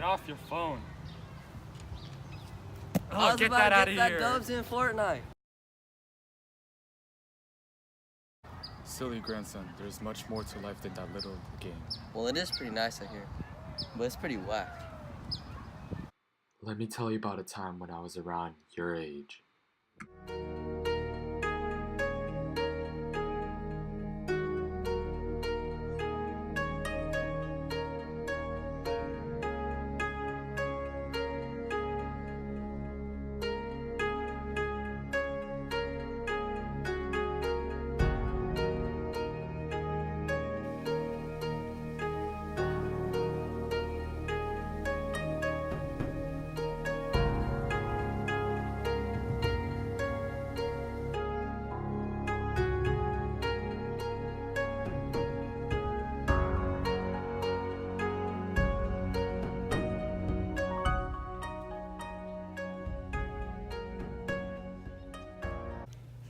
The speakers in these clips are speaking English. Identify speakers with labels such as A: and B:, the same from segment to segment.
A: off your phone.
B: I
A: Oh,
B: was
A: get
B: about
A: that
B: to
A: out
B: get
A: of
B: that
A: here.
B: dubs in Fortnite.
C: Silly grandson, there's much more to life than that little game.
B: Well, it is pretty nice out here, but it's pretty whack.
C: Let me tell you about a time when I was around your age.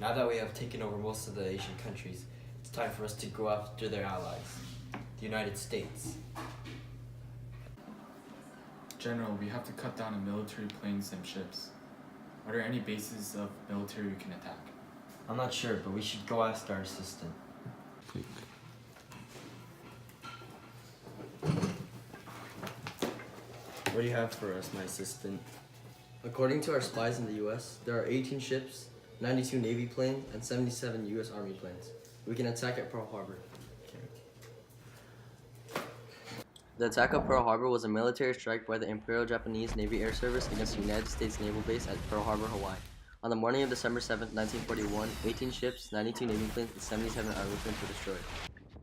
D: Now that we have taken over most of the Asian countries, it's time for us to go after their allies, the United States.
C: General, we have to cut down on military planes and ships. Are there any bases of military we can attack?
D: I'm not sure, but we should go ask our assistant. What do you have for us, my assistant?
B: According to our spies in the U.S., there are 18 ships, 92 Navy planes, and 77 U.S. Army planes. We can attack at Pearl Harbor. The attack of Pearl Harbor was a military strike by the Imperial Japanese Navy Air Service against the United States Naval Base at Pearl Harbor, Hawaii. On the morning of December 7, 1941, 18 ships, 92 Navy planes, and 77 Army planes were destroyed.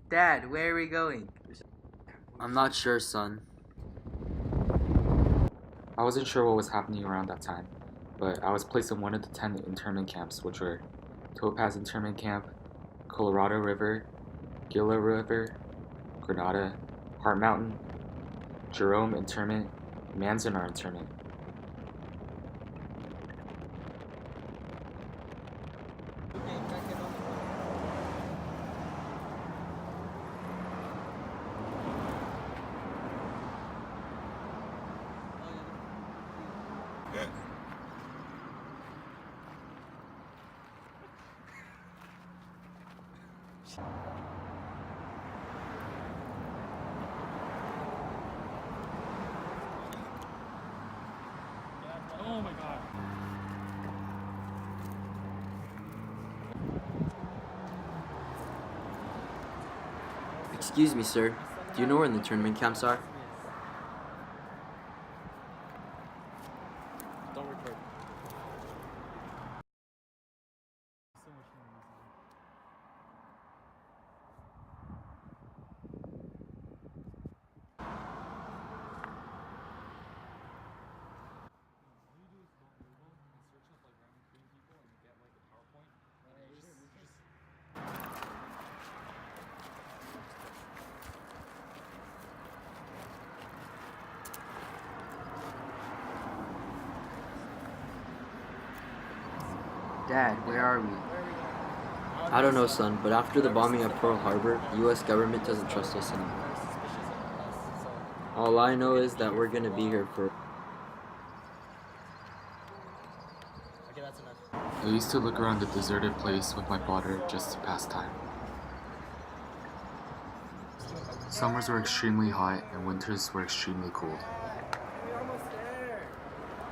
E: Dad, where are we going?
D: I'm not sure, son.
C: I wasn't sure what was happening around that time, but I was placed in one of the 10 internment camps, which were Topaz Internment Camp, Colorado River, Gila River, Grenada, Heart Mountain, Jerome Internment, Manzanar Internment.
A: Oh my god.
D: Excuse me, sir. Do you know where the internment camps are?
A: Don't record.
E: Dad, where are we?
D: I don't know, son, but after the bombing of Pearl Harbor, the U.S. government doesn't trust us anymore. All I know is that we're gonna be here for...
C: I used to look around the deserted place with my daughter just to pass time. Summers were extremely hot and winters were extremely cold.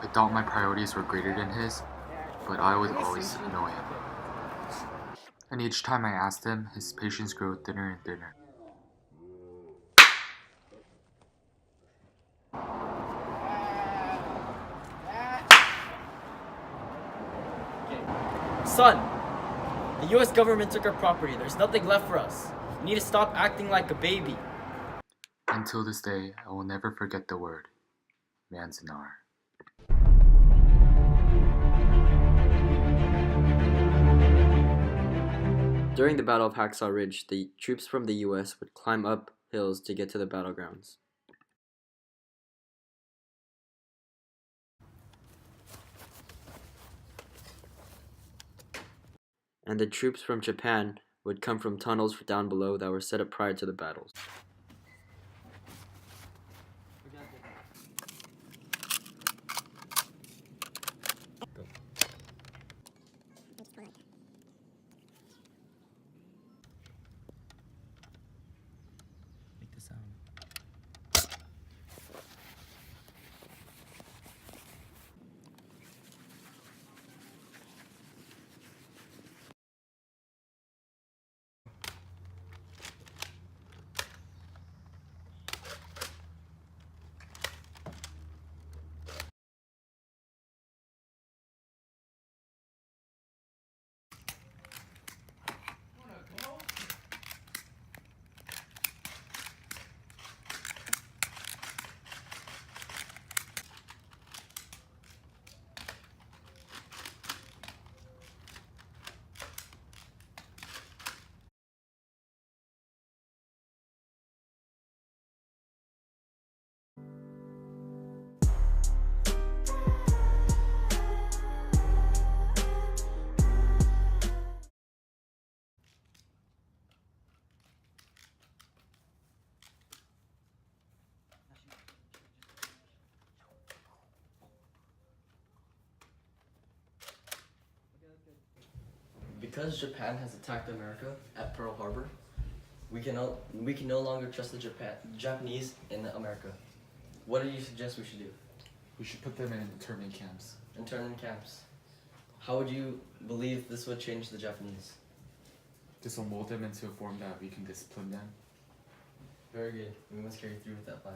C: I thought my priorities were greater than his, but I would always annoy him. And each time I asked him, his patience grew thinner and thinner.
F: Son, the U.S. government took our property. There's nothing left for us. You need to stop acting like a baby.
C: Until this day, I will never forget the word, Manzanar.
D: During the Battle of Hacksaw Ridge, the troops from the U.S. would climb up hills to get to the battlegrounds. And the troops from Japan would come from tunnels down below that were set up prior to the battles.
F: Make the sound.
B: Because Japan has attacked America at Pearl Harbor, we can no longer trust the Japanese in America. What do you suggest we should do?
C: We should put them in internment camps.
B: Internment camps. How would you believe this would change the Japanese?
C: This will mold them into a form that we can discipline them.
B: Very good. We must carry through with that plan.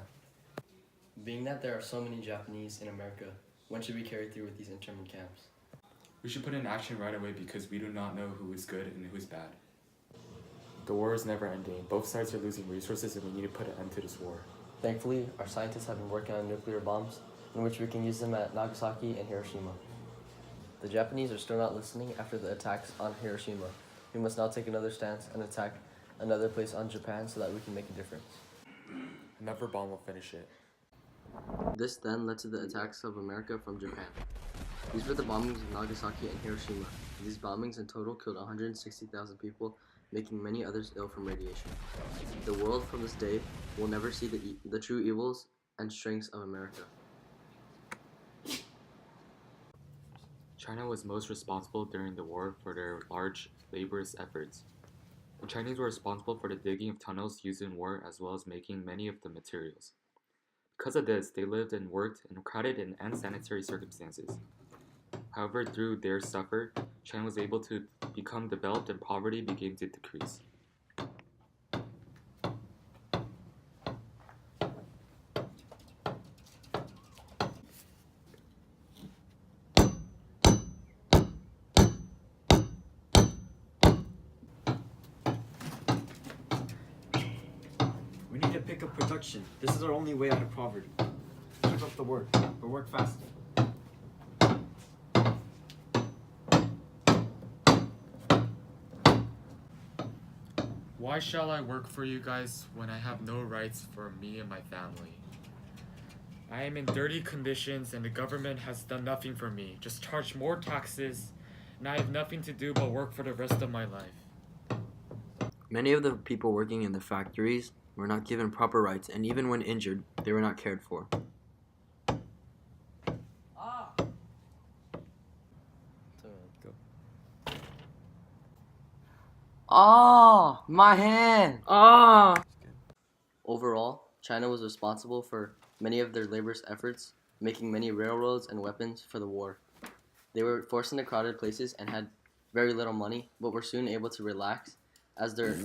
B: Being that there are so many Japanese in America, when should we carry through with these internment camps?
C: We should put in action right away because we do not know who is good and who is bad. The war is never ending. Both sides are losing resources and we need to put an end to this war.
B: Thankfully, our scientists have been working on nuclear bombs in which we can use them at Nagasaki and Hiroshima. The Japanese are still not listening after the attacks on Hiroshima. We must now take another stance and attack another place on Japan so that we can make a difference.
C: Another bomb will finish it.
B: This then led to the attacks of America from Japan. These were the bombings of Nagasaki and Hiroshima. These bombings in total killed 160,000 people, making many others ill from radiation. The world from this day will never see the true evils and strengths of America.
C: China was most responsible during the war for their large, laborious efforts. The Chinese were responsible for the digging of tunnels used in war as well as making many of the materials. Because of this, they lived and worked in crowded and unsanitary circumstances. However, through their suffer, China was able to become developed and poverty began to decrease.
F: We need to pick up production. This is our only way out of poverty. Keep up the work, but work faster.
A: Why shall I work for you guys when I have no rights for me and my family? I am in dirty conditions and the government has done nothing for me. Just charged more taxes, and I have nothing to do but work for the rest of my life.
G: Many of the people working in the factories were not given proper rights, and even when injured, they were not cared for.
E: Oh, my hand. Oh.
B: Overall, China was responsible for many of their laborious efforts, making many railroads and weapons for the war. They were forced into crowded places and had very little money, but were soon able to relax as their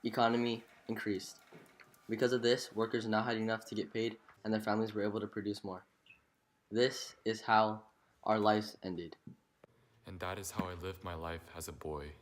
B: economy increased. Because of this, workers now had enough to get paid and their families were able to produce more. This is how our lives ended.
H: And that is how I lived my life as a boy.